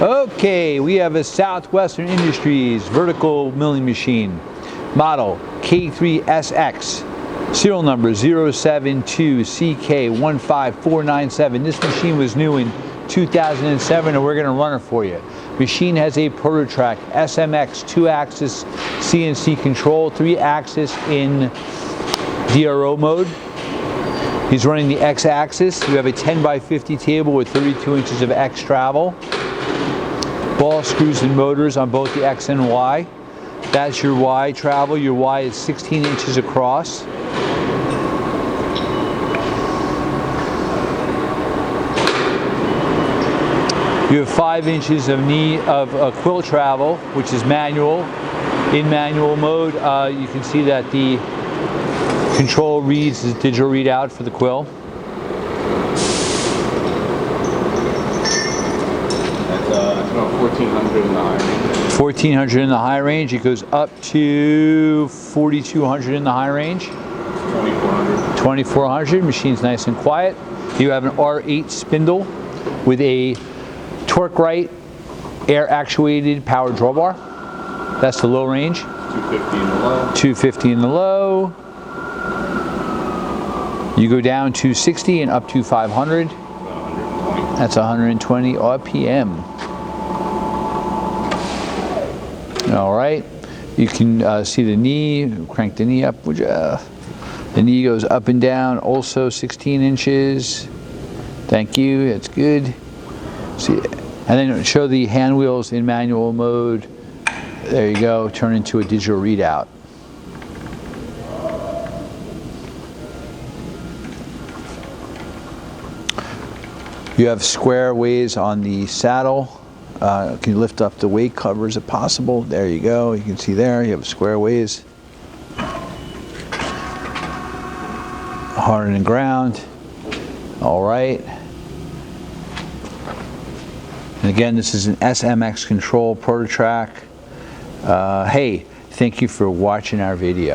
Okay, we have a Southwestern Industries vertical milling machine, model K3SX, serial number 072CK15497. This machine was new in 2007 and we're going to run it for you. Machine has a ProtoTrack SMX 2-axis CNC control, 3-axis in DRO mode. He's running the X-axis. You have a 10x50 table with 32 inches of X travel. Ball screws and motors on both the X and Y. That's your Y travel. Your Y is 16 inches across. You have 5 inches of quill travel, which is manual. In manual mode, you can see that the control reads the digital readout for the quill. That's about 1400 in the high range. 1400 in the high range. It goes up to 4200 in the high range. 2400. 2400. Machine's nice and quiet. You have an R8 spindle with a torque right air actuated power drawbar. That's the low range. 250 in the low. 250 in the low. You go down to 60 and up to 500. 120. That's 120 RPM. All right. You can see the knee. Crank the knee up. The knee goes up and down. Also 16 inches. Thank you. That's good. See, and then show the hand wheels in manual mode. There you go. Turn into a digital readout. You have square ways on the saddle. Can you lift up the weight covers if possible? There you go. You can see there. You have square ways. Hard on the ground. All right. And again, this is an SMX control ProtoTrack. Hey, thank you for watching our video.